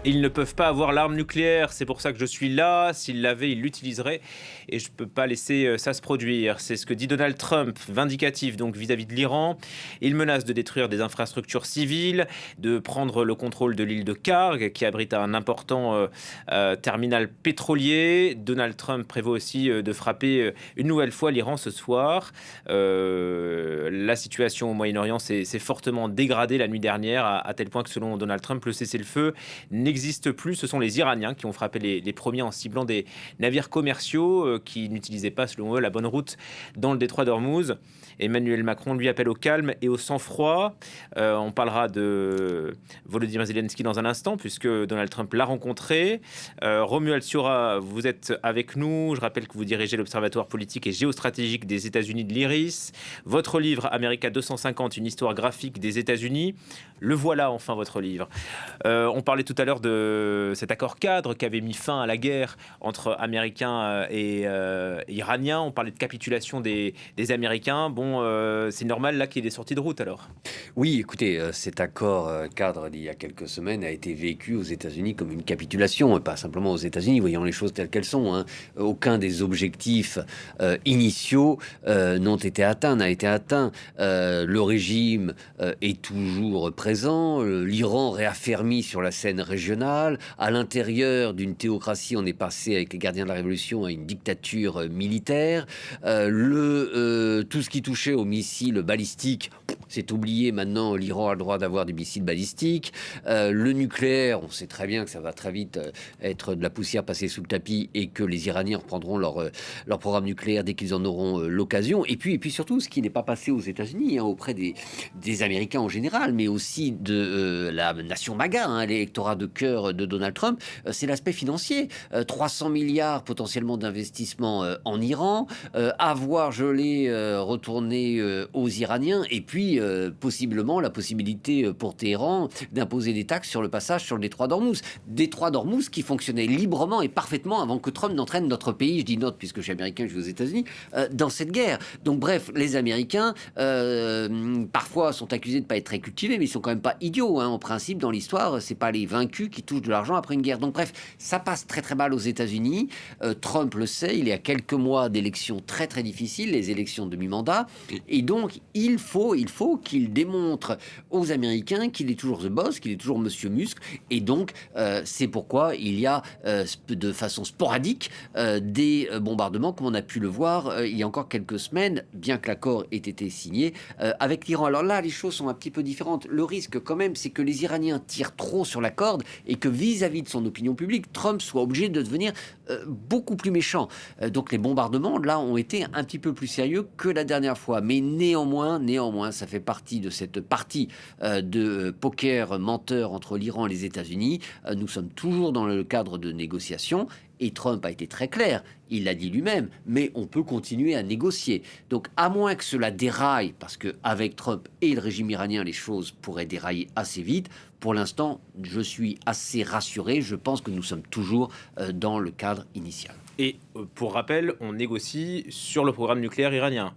Ils ne peuvent pas avoir l'arme nucléaire, c'est pour ça que je suis là. S'ils l'avaient, ils l'utiliseraient. Et je ne peux pas laisser ça se produire. C'est ce que dit Donald Trump, vindicatif donc vis-à-vis de l'Iran. Il menace de détruire des infrastructures civiles, de prendre le contrôle de l'île de Karg, qui abrite un important terminal pétrolier. Donald Trump prévoit aussi de frapper une nouvelle fois l'Iran ce soir. La situation au Moyen-Orient s'est fortement dégradée la nuit dernière, à tel point que selon Donald Trump, le cessez-le-feu n'existe plus. Ce sont les Iraniens qui ont frappé les premiers en ciblant des navires commerciaux qui n'utilisaient pas, selon eux, la bonne route dans le détroit d'Ormuz. Emmanuel Macron lui appelle au calme et au sang-froid. On parlera de Volodymyr Zelensky dans un instant, puisque Donald Trump l'a rencontré. Romuald Siora, vous êtes avec nous. Je rappelle que vous dirigez l'Observatoire politique et géostratégique des États-Unis de l'IRIS. Votre livre, America 250, une histoire graphique des États-Unis. Le voilà enfin, votre livre. On parlait tout à l'heure de cet accord cadre qui avait mis fin à la guerre entre Américains et Iraniens. On parlait de capitulation des Américains. Bon, c'est normal là qu'il y ait des sorties de route alors. Oui, écoutez, cet accord cadre d'il y a quelques semaines a été vécu aux États-Unis comme une capitulation, et pas simplement aux États-Unis, voyons les choses telles qu'elles sont, hein. Aucun des objectifs initiaux n'a été atteint. Le régime est toujours présent. L'Iran réaffermi sur la scène régionale. À l'intérieur d'une théocratie, on est passé avec les gardiens de la Révolution à une dictature militaire. Tout ce qui touchait aux missiles balistiques, c'est oublié. Maintenant, l'Iran a le droit d'avoir des missiles balistiques. Le nucléaire, on sait très bien que ça va très vite être de la poussière passée sous le tapis et que les Iraniens reprendront leur programme nucléaire dès qu'ils en auront l'occasion. Et puis surtout, ce qui n'est pas passé aux États-Unis, hein, auprès des Américains en général, mais aussi de la nation MAGA, hein, l'électorat de cœur de Donald Trump, c'est l'aspect financier. 300 milliards potentiellement d'investissement en Iran, avoir gelé, retourné aux Iraniens, et puis possiblement la possibilité pour Téhéran d'imposer des taxes sur le passage sur le détroit d'Ormuz. Détroit d'Ormuz qui fonctionnait librement et parfaitement avant que Trump n'entraîne notre pays, je dis notre puisque je suis américain, je suis aux États-Unis, dans cette guerre. Donc bref, les Américains parfois sont accusés de ne pas être très cultivés, mais ils sont quand même pas idiots, hein. En principe, dans l'histoire, c'est pas les vaincus qui touchent de l'argent après une guerre. Donc bref, ça passe très très mal aux États-Unis. Trump le sait, il y a quelques mois d'élections très très difficiles, les élections de mi-mandat, et donc il faut qu'il démontre aux Américains qu'il est toujours the boss, qu'il est toujours Monsieur Musk, et donc c'est pourquoi il y a de façon sporadique des bombardements, comme on a pu le voir il y a encore quelques semaines, bien que l'accord ait été signé avec l'Iran. Alors là, les choses sont un petit peu différentes. Le risque quand même, c'est que les Iraniens tirent trop sur la corde et que vis-à-vis de son opinion publique, Trump soit obligé de devenir beaucoup plus méchant. Donc les bombardements, là, ont été un petit peu plus sérieux que la dernière fois. Mais néanmoins, ça fait partie de cette partie de poker menteur entre l'Iran et les États-Unis. Nous sommes toujours dans le cadre de négociations. Et Trump a été très clair, il l'a dit lui-même, mais on peut continuer à négocier. Donc à moins que cela déraille, parce qu'avec Trump et le régime iranien, les choses pourraient dérailler assez vite, pour l'instant, je suis assez rassuré, je pense que nous sommes toujours dans le cadre initial. Et pour rappel, on négocie sur le programme nucléaire iranien.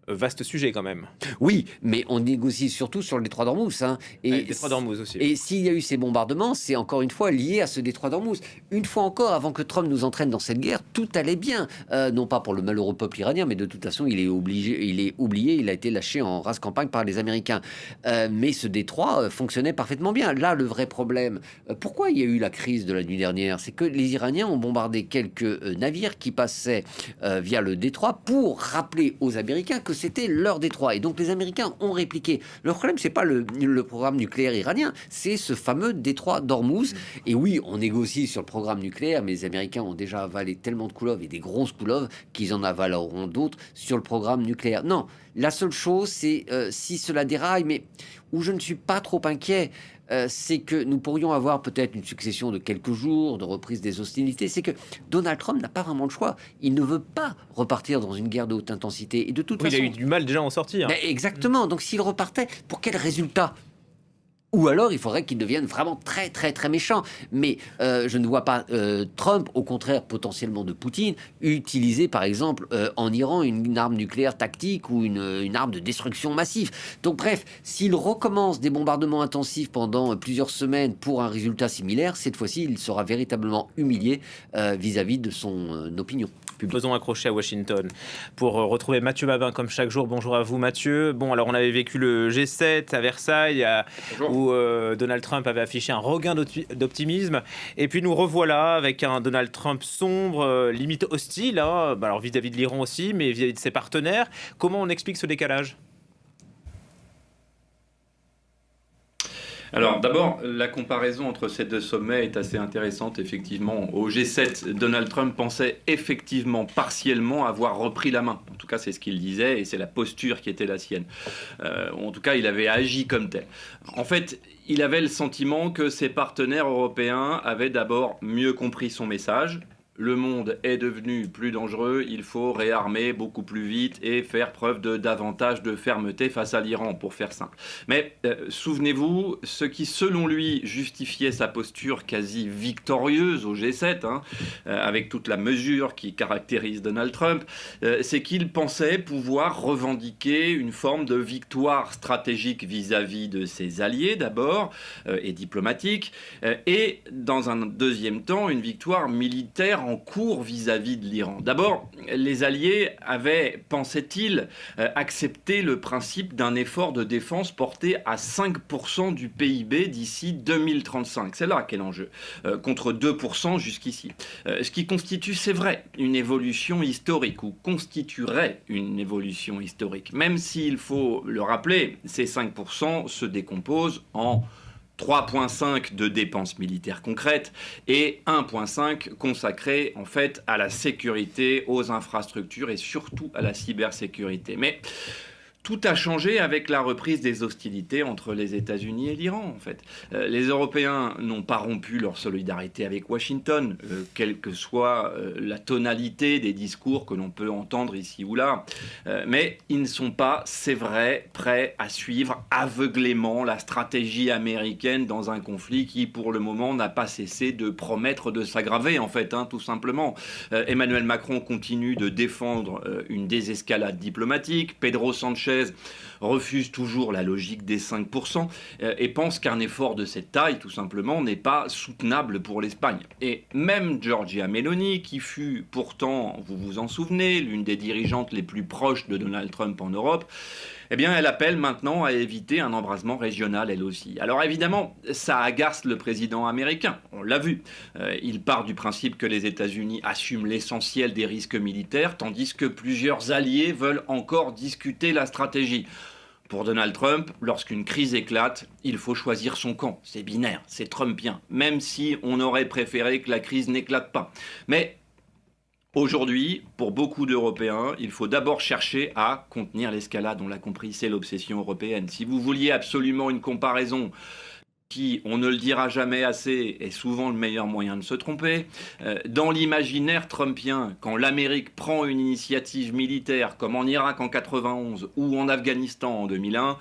Vaste sujet quand même. Oui, mais on négocie surtout sur le détroit d'Ormuz, hein. Et détroit d'Ormuz aussi. Et s'il y a eu ces bombardements, c'est encore une fois lié à ce détroit d'Ormuz. Une fois encore, avant que Trump nous entraîne dans cette guerre, tout allait bien. Non pas pour le malheureux peuple iranien, mais de toute façon, il est oublié, il a été lâché en rase campagne par les Américains. Mais ce détroit fonctionnait parfaitement bien. Là, le vrai problème, pourquoi il y a eu la crise de la nuit dernière, c'est que les Iraniens ont bombardé quelques navires qui passaient via le détroit pour rappeler aux Américains que c'était leur détroit. Et donc les Américains ont répliqué. Le problème, c'est pas le programme nucléaire iranien, c'est ce fameux détroit d'Ormuz. Et oui, on négocie sur le programme nucléaire, mais les Américains ont déjà avalé tellement de couleuvres et des grosses couleuvres qu'ils en avaleront d'autres sur le programme nucléaire. Non, la seule chose, c'est si cela déraille, mais où je ne suis pas trop inquiet, c'est que nous pourrions avoir peut-être une succession de quelques jours de reprise des hostilités. C'est que Donald Trump n'a pas vraiment le choix. Il ne veut pas repartir dans une guerre de haute intensité. Et de toute façon, il a eu du mal déjà à en sortir. Ben exactement. Donc s'il repartait, pour quel résultat ? Ou alors, il faudrait qu'il devienne vraiment très, très, très méchant. Mais je ne vois pas Trump, au contraire, potentiellement de Poutine, utiliser, par exemple, en Iran, une arme nucléaire tactique ou une arme de destruction massive. Donc, bref, s'il recommence des bombardements intensifs pendant plusieurs semaines pour un résultat similaire, cette fois-ci, il sera véritablement humilié vis-à-vis de son opinion publique. Faisons accrocher à Washington pour retrouver Mathieu Babin comme chaque jour. Bonjour à vous Mathieu. Bon, alors on avait vécu le G7 à Versailles où Donald Trump avait affiché un regain d'optimisme, et puis nous revoilà avec un Donald Trump sombre, limite hostile, hein. Alors vis-à-vis de l'Iran aussi, mais vis-à-vis de ses partenaires. Comment on explique ce décalage ? Alors d'abord, la comparaison entre ces deux sommets est assez intéressante, effectivement. Au G7, Donald Trump pensait effectivement partiellement avoir repris la main. En tout cas, c'est ce qu'il disait et c'est la posture qui était la sienne. En tout cas, il avait agi comme tel. En fait, il avait le sentiment que ses partenaires européens avaient d'abord mieux compris son message. Le monde est devenu plus dangereux, il faut réarmer beaucoup plus vite et faire preuve de davantage de fermeté face à l'Iran, pour faire simple. Mais souvenez-vous, ce qui selon lui justifiait sa posture quasi victorieuse au G7, avec toute la mesure qui caractérise Donald Trump, c'est qu'il pensait pouvoir revendiquer une forme de victoire stratégique vis-à-vis de ses alliés d'abord, et diplomatique, et dans un deuxième temps, une victoire militaire en cours vis-à-vis de l'Iran. D'abord, les Alliés avaient, pensait-il, accepté le principe d'un effort de défense porté à 5% du PIB d'ici 2035. C'est là qu'est l'enjeu, contre 2% jusqu'ici. Ce qui constitue, c'est vrai, une évolution historique, ou constituerait une évolution historique. Même s'il faut le rappeler, ces 5% se décomposent en 3,5 de dépenses militaires concrètes et 1,5 consacré en fait à la sécurité, aux infrastructures et surtout à la cybersécurité. Mais tout a changé avec la reprise des hostilités entre les États-Unis et l'Iran, en fait. Les Européens n'ont pas rompu leur solidarité avec Washington, quelle que soit la tonalité des discours que l'on peut entendre ici ou là. Mais ils ne sont pas, c'est vrai, prêts à suivre aveuglément la stratégie américaine dans un conflit qui, pour le moment, n'a pas cessé de promettre de s'aggraver, en fait, tout simplement. Emmanuel Macron continue de défendre une désescalade diplomatique. Pedro Sanchez refuse toujours la logique des 5% et pense qu'un effort de cette taille, tout simplement, n'est pas soutenable pour l'Espagne. Et même Giorgia Meloni, qui fut pourtant, vous vous en souvenez, l'une des dirigeantes les plus proches de Donald Trump en Europe, eh bien, elle appelle maintenant à éviter un embrasement régional, elle aussi. Alors évidemment, ça agace le président américain, on l'a vu. Il part du principe que les États-Unis assument l'essentiel des risques militaires, tandis que plusieurs alliés veulent encore discuter la stratégie. Pour Donald Trump, lorsqu'une crise éclate, il faut choisir son camp. C'est binaire, c'est trumpien, même si on aurait préféré que la crise n'éclate pas. Mais aujourd'hui, pour beaucoup d'Européens, il faut d'abord chercher à contenir l'escalade. On l'a compris, c'est l'obsession européenne. Si vous vouliez absolument une comparaison qui, on ne le dira jamais assez, est souvent le meilleur moyen de se tromper, dans l'imaginaire trumpien, quand l'Amérique prend une initiative militaire, comme en Irak en 91 ou en Afghanistan en 2001,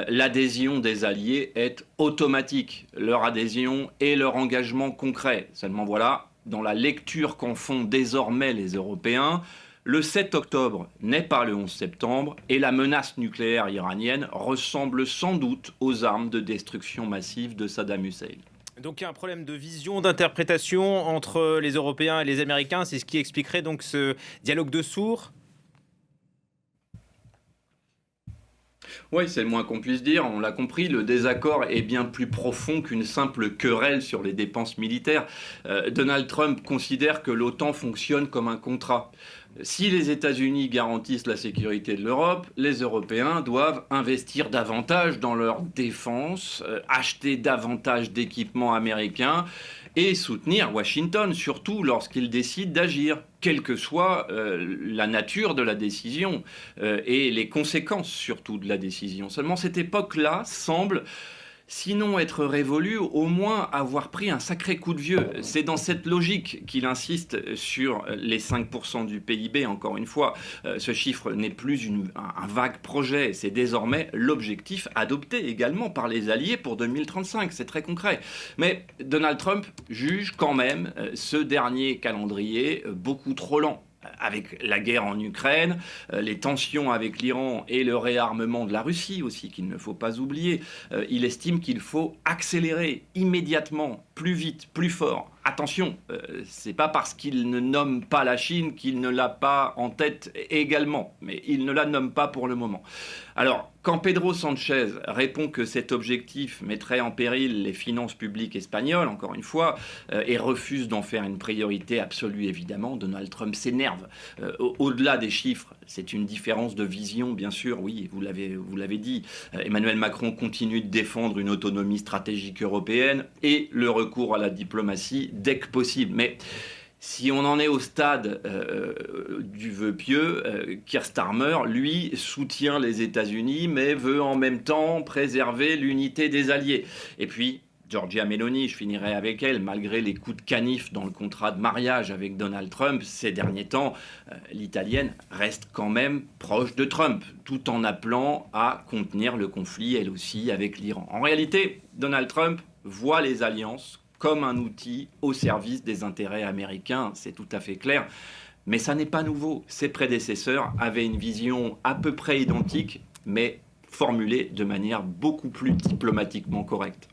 l'adhésion des alliés est automatique. Leur adhésion et leur engagement concret. Seulement voilà, dans la lecture qu'en font désormais les Européens, le 7 octobre n'est pas le 11 septembre et la menace nucléaire iranienne ressemble sans doute aux armes de destruction massive de Saddam Hussein. Donc il y a un problème de vision, d'interprétation entre les Européens et les Américains, c'est ce qui expliquerait donc ce dialogue de sourds ? Oui, c'est le moins qu'on puisse dire. On l'a compris, le désaccord est bien plus profond qu'une simple querelle sur les dépenses militaires. Donald Trump considère que l'OTAN fonctionne comme un contrat. Si les États-Unis garantissent la sécurité de l'Europe, les Européens doivent investir davantage dans leur défense, acheter davantage d'équipements américains et soutenir Washington, surtout lorsqu'il décide d'agir, quelle que soit la nature de la décision et les conséquences surtout de la décision. Seulement cette époque-là semble Sinon être révolu, au moins avoir pris un sacré coup de vieux. C'est dans cette logique qu'il insiste sur les 5% du PIB. Encore une fois, ce chiffre n'est plus un vague projet, c'est désormais l'objectif adopté également par les alliés pour 2035. C'est très concret. Mais Donald Trump juge quand même ce dernier calendrier beaucoup trop lent. Avec la guerre en Ukraine, les tensions avec l'Iran et le réarmement de la Russie aussi, qu'il ne faut pas oublier, il estime qu'il faut accélérer immédiatement, plus vite, plus fort. Attention, c'est pas parce qu'il ne nomme pas la Chine qu'il ne l'a pas en tête également, mais il ne la nomme pas pour le moment. Alors, quand Pedro Sanchez répond que cet objectif mettrait en péril les finances publiques espagnoles, encore une fois, et refuse d'en faire une priorité absolue, évidemment, Donald Trump s'énerve. Au-delà des chiffres, c'est une différence de vision, bien sûr, oui, vous l'avez dit. Emmanuel Macron continue de défendre une autonomie stratégique européenne et le recours à la diplomatie dès que possible. Mais si on en est au stade du vœu pieux, Keir Starmer, lui, soutient les États-Unis, mais veut en même temps préserver l'unité des alliés. Et puis, Giorgia Meloni, je finirai avec elle, malgré les coups de canif dans le contrat de mariage avec Donald Trump ces derniers temps, l'Italienne reste quand même proche de Trump, tout en appelant à contenir le conflit, elle aussi, avec l'Iran. En réalité, Donald Trump voit les alliances comme un outil au service des intérêts américains, c'est tout à fait clair. Mais ça n'est pas nouveau. Ses prédécesseurs avaient une vision à peu près identique, mais formulée de manière beaucoup plus diplomatiquement correcte.